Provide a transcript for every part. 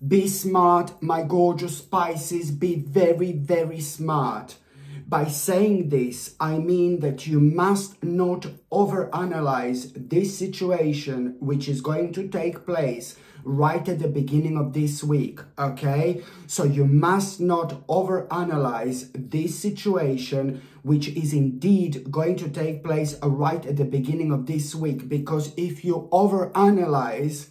Be smart, my gorgeous Pisces. Be very, very smart. By saying this, I mean that you must not overanalyze this situation, which is going to take place right at the beginning of this week, okay? So you must not overanalyze this situation, which is indeed going to take place right at the beginning of this week, because if you overanalyze,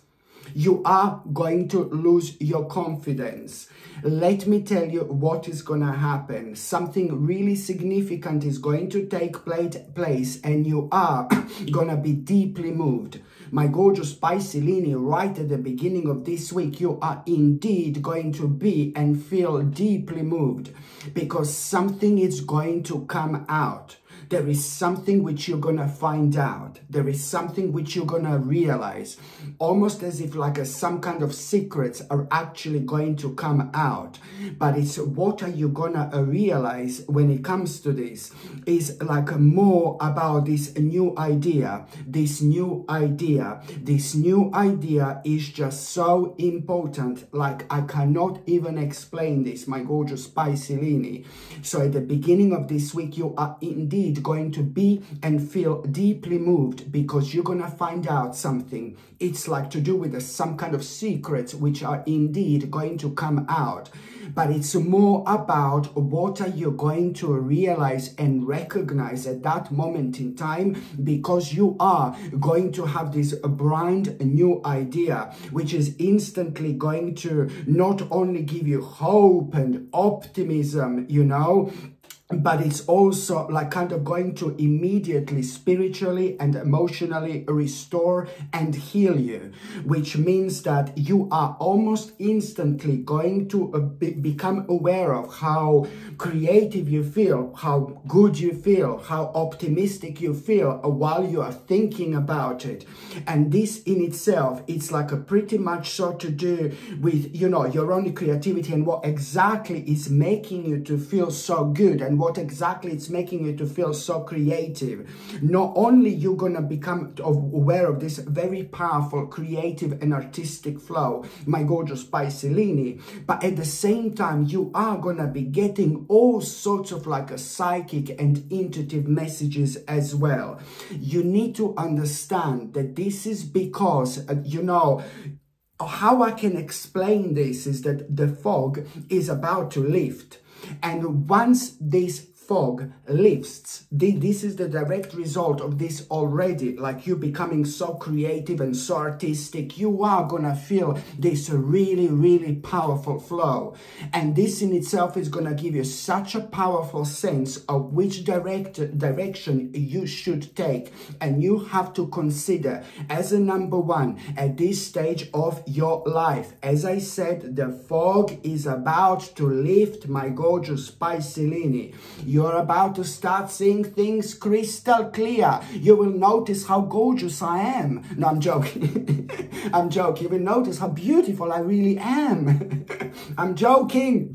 you are going to lose your confidence. Let me tell you what is going to happen. Something really significant is going to take place, and you are going to be deeply moved. My gorgeous Pisces, right at the beginning of this week, you are indeed going to be and feel deeply moved, because something is going to come out. There is something which you're going to find out. There is something which you're going to realize. Almost as if like some kind of secrets are actually going to come out. But it's what are you going to realize when it comes to this is like more about this new idea. This new idea is just so important. Like I cannot even explain this, my gorgeous Pisces. So at the beginning of this week, you are indeed going to be and feel deeply moved, because you're going to find out something. It's like to do with some kind of secrets which are indeed going to come out. But it's more about what are you going to realize and recognize at that moment in time, because you are going to have this brand new idea, which is instantly going to not only give you hope and optimism, you know, but it's also like kind of going to immediately spiritually and emotionally restore and heal you, which means that you are almost instantly going to become aware of how creative you feel, how good you feel, how optimistic you feel while you are thinking about it. And this in itself, it's like a pretty much so to do with, you know, your own creativity and what exactly is making you to feel so good and what exactly it's making you to feel so creative. Not only you're going to become aware of this very powerful creative and artistic flow, my gorgeous Pisces, but at the same time you are going to be getting all sorts of like a psychic and intuitive messages as well. You need to understand that this is because you know, how I can explain this is that the fog is about to lift, and once this fog lifts, this is the direct result of this already, like you becoming so creative and so artistic. You are gonna feel this really, really powerful flow, and this in itself is gonna give you such a powerful sense of which direction you should take. And you have to consider as a number one at this stage of your life, as I said, the fog is about to lift, my gorgeous Pisces. You're about to start seeing things crystal clear. You will notice how gorgeous I am. No, I'm joking. I'm joking. You will notice how beautiful I really am. I'm joking,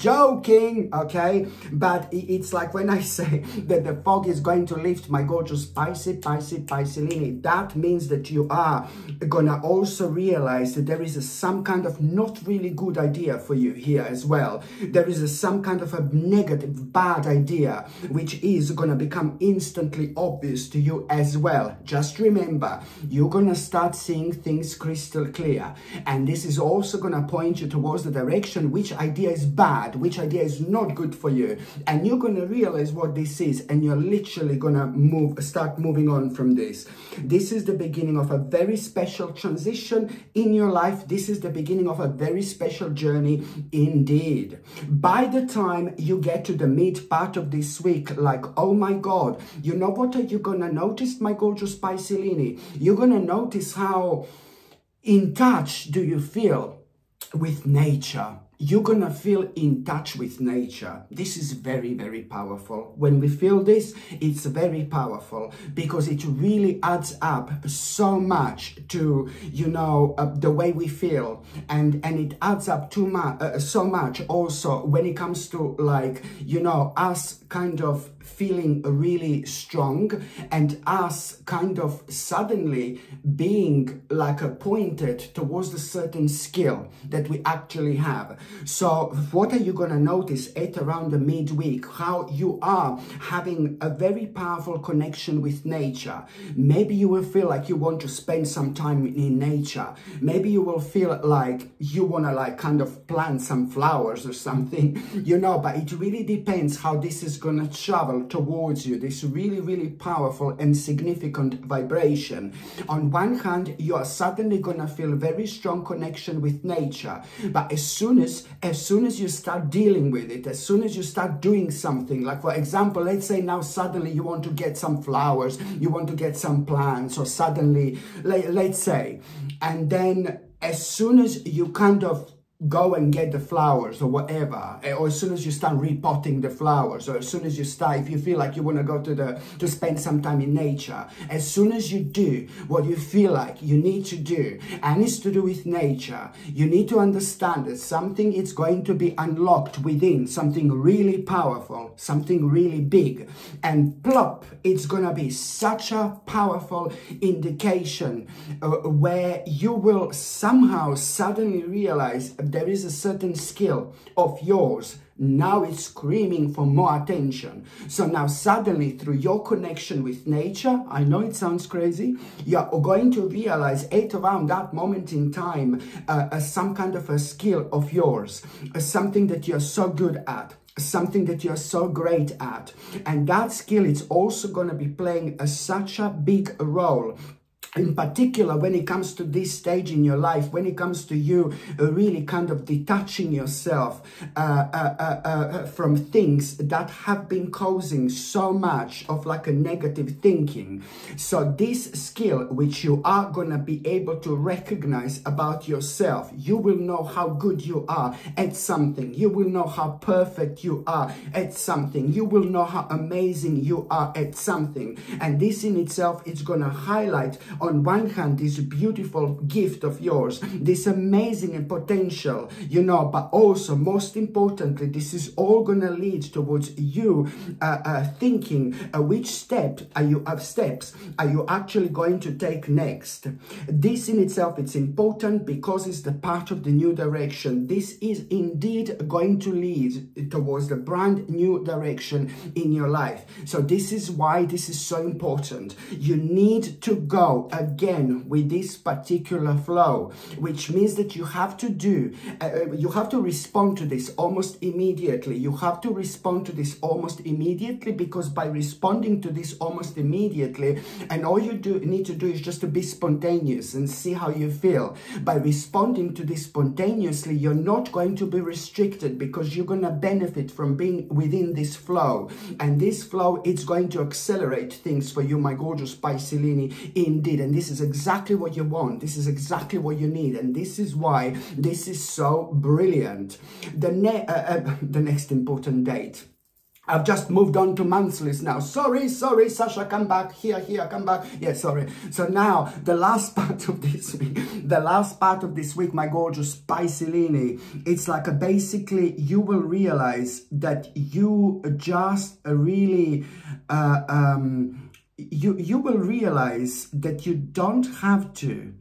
okay? But it's like when I say that the fog is going to lift, my gorgeous Pisces, that means that you are gonna also realize that there is some kind of not really good idea for you here as well. There is some kind of a negative, bad idea, which is going to become instantly obvious to you as well. Just remember, you're going to start seeing things crystal clear. And this is also going to point you towards the direction which idea is bad, which idea is not good for you. And you're going to realize what this is, and you're literally going to start moving on from this. This is the beginning of a very special transition in your life. This is the beginning of a very special journey indeed. By the time you get to the mid part of this week, like, oh my God, you know what are you gonna notice, my gorgeous Pisces? You're gonna notice how in touch do you feel with nature. You're gonna feel in touch with nature. This is very, very powerful. When we feel this, it's very powerful, because it really adds up so much to, you know, the way we feel, and it adds up so much also when it comes to, like, you know, us kind of feeling really strong, and us kind of suddenly being like pointed towards a certain skill that we actually have. So what are you going to notice at around the midweek? How you are having a very powerful connection with nature. Maybe you will feel like you want to spend some time in nature. Maybe you will feel like you want to like kind of plant some flowers or something, you know, but it really depends how this is going to travel towards you, this really, really powerful and significant vibration. On one hand, you are suddenly going to feel very strong connection with nature, but as soon as you start dealing with it, as soon as you start doing something, like for example, let's say now suddenly you want to get some flowers, you want to get some plants, or suddenly, let's say, and then as soon as you kind of go and get the flowers or whatever, or as soon as you start repotting the flowers, or as soon as you start, if you feel like you want to go to spend some time in nature, as soon as you do what you feel like you need to do, and it's to do with nature, you need to understand that something is going to be unlocked within, something really powerful, something really big, and plop, it's gonna be such a powerful indication where you will somehow suddenly realize there is a certain skill of yours. Now it's screaming for more attention. So now suddenly through your connection with nature, I know it sounds crazy, you're going to realize at around that moment in time, some kind of a skill of yours, something that you're so good at, something that you're so great at. And that skill is also going to be playing such a big role, in particular when it comes to this stage in your life, when it comes to you really kind of detaching yourself from things that have been causing so much of like a negative thinking. So this skill, which you are going to be able to recognize about yourself, you will know how good you are at something, you will know how perfect you are at something, you will know how amazing you are at something. And this in itself is going to highlight, on one hand, this beautiful gift of yours, this amazing potential, you know, but also most importantly, this is all going to lead towards you thinking which steps are you actually going to take next. This in itself, it's important because it's the part of the new direction. This is indeed going to lead towards the brand new direction in your life. So this is why this is so important. You need to go again with this particular flow, which means that you have to respond to this almost immediately. You have to respond to this almost immediately, because by responding to this almost immediately, and all you need to do is just to be spontaneous and see how you feel. By responding to this spontaneously, you're not going to be restricted, because you're going to benefit from being within this flow. And this flow, it's going to accelerate things for you, my gorgeous Piscelini, indeed. And this is exactly what you want. This is exactly what you need. And this is why this is so brilliant. The next important date. I've just moved on to monthlies now. Sorry, Sasha, come back. Here, come back. Yeah, sorry. So now, the last part of this week, my gorgeous Piscelini, it's like basically you will realize that you just really, you will realize that you don't have to,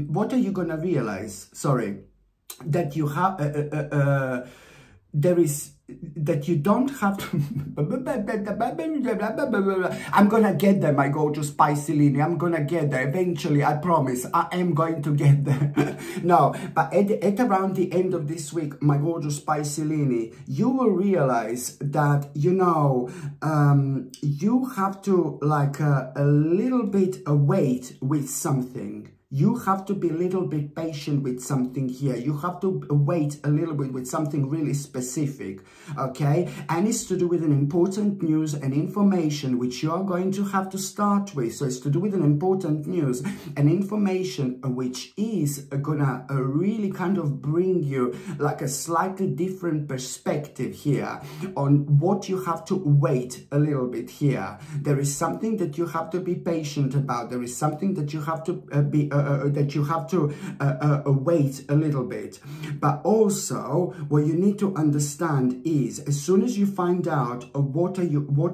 what are you going to realize? Sorry. That you have, that you don't have to, I'm gonna get there, my gorgeous Piscelini, I'm gonna get there eventually, I promise, I am going to get there. No, but at around the end of this week, my gorgeous Piscelini, you will realize that, you know, you have to like a little bit wait with something. You have to be a little bit patient with something here. You have to wait a little bit with something really specific, okay? And it's to do with an important news and information which you are going to have to start with. So it's to do with an important news and information which is gonna really kind of bring you like a slightly different perspective here on what you have to wait a little bit here. There is something that you have to be patient about. There is something that you have to be wait a little bit. But also, what you need to understand is, as soon as you find out what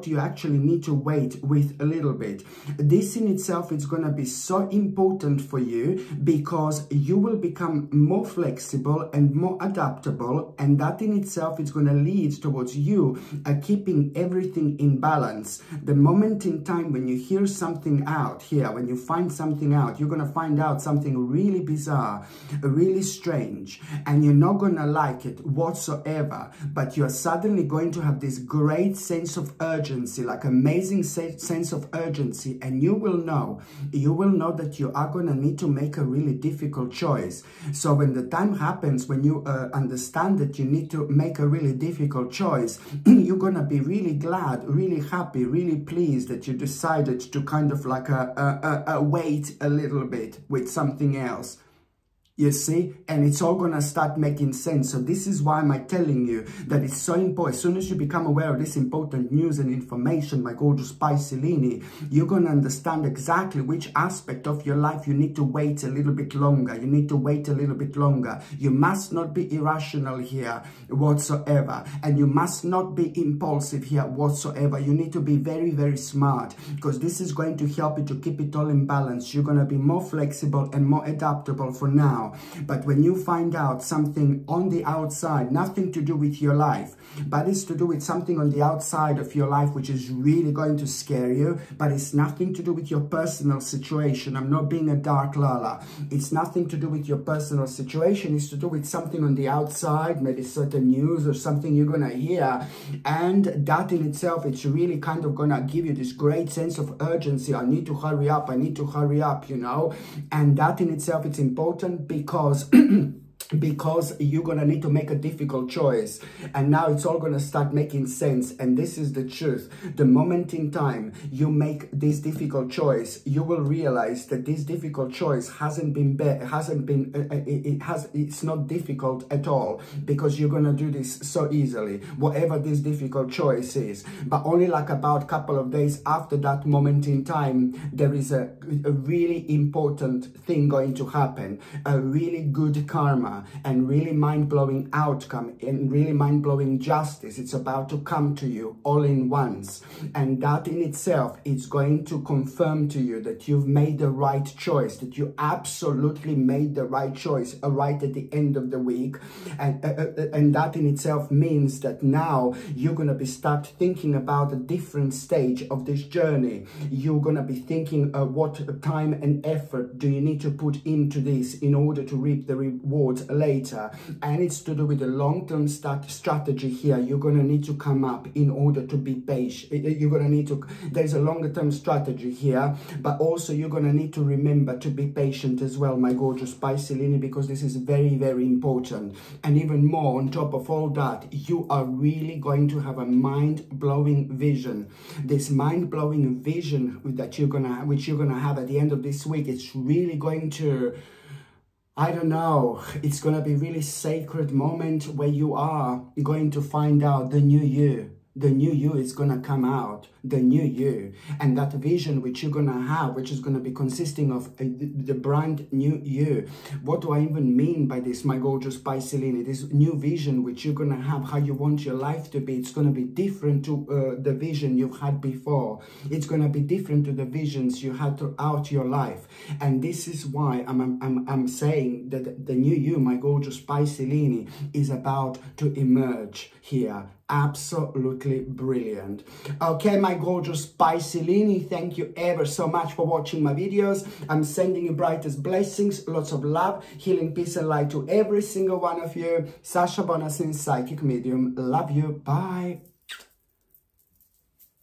you actually need to wait with a little bit, this in itself is going to be so important for you, because you will become more flexible and more adaptable, and that in itself is going to lead towards you keeping everything in balance. The moment in time when you hear something out here, when you find something out, you're going to find out something really bizarre, really strange, and you're not going to like it whatsoever, but you're suddenly going to have this great sense of urgency, like amazing sense of urgency, and you will know that you are going to need to make a really difficult choice. So when the time happens, when you understand that you need to make a really difficult choice, you're going to be really glad, really happy, really pleased that you decided to kind of like wait a little bit with something else. You see, and it's all going to start making sense. So this is why I'm telling you that it's so important. As soon as you become aware of this important news and information, my gorgeous Pisces, you're going to understand exactly which aspect of your life you need to wait a little bit longer. You need to wait a little bit longer. You must not be irrational here whatsoever. And you must not be impulsive here whatsoever. You need to be very, very smart, because this is going to help you to keep it all in balance. You're going to be more flexible and more adaptable for now. But when you find out something on the outside, nothing to do with your life, but it's to do with something on the outside of your life, which is really going to scare you, but it's nothing to do with your personal situation. I'm not being a dark Lala. It's nothing to do with your personal situation. It's to do with something on the outside, maybe certain news or something you're going to hear. And that in itself, it's really kind of going to give you this great sense of urgency. I need to hurry up. I need to hurry up, you know. And that in itself, it's important because because you're going to need to make a difficult choice. And now it's all going to start making sense. And this is the truth. The moment in time you make this difficult choice, you will realize that this difficult choice it's not difficult at all, because you're going to do this so easily, whatever this difficult choice is. But only like about a couple of days after that moment in time, there is a really important thing going to happen, a really good karma and really mind-blowing outcome and really mind-blowing justice. It's about to come to you all in once, and that in itself is going to confirm to you that you've made the right choice, that you absolutely made the right choice right at the end of the week. And that in itself means that now you're going to be start thinking about a different stage of this journey. You're going to be thinking what time and effort do you need to put into this in order to reap the rewards later. And it's to do with the long-term strategy here. You're going to need to come up in order to be patient. You're going to need to, there's a longer-term strategy here, but also you're going to need to remember to be patient as well, my gorgeous Pisces, because this is very, very important. And even more, on top of all that, you are really going to have a mind-blowing vision. This mind-blowing vision that you're gonna, which you're gonna have at the end of this week, it's really going to, I don't know, it's gonna be really sacred moment where you are going to find out the new you. The new you is going to come out, the new you. And that vision which you're going to have, which is going to be consisting of the brand new you. What do I even mean by this, my gorgeous Pisces? This new vision which you're going to have, how you want your life to be, it's going to be different to the vision you've had before. It's going to be different to the visions you had throughout your life. And this is why I'm saying that the new you, my gorgeous Pisces, is about to emerge here. Absolutely brilliant. Okay, my gorgeous Pisces, thank you ever so much for watching my videos. I'm sending you brightest blessings, lots of love, healing, peace and light to every single one of you. Sasha Bonasin, Psychic Medium. Love you. Bye.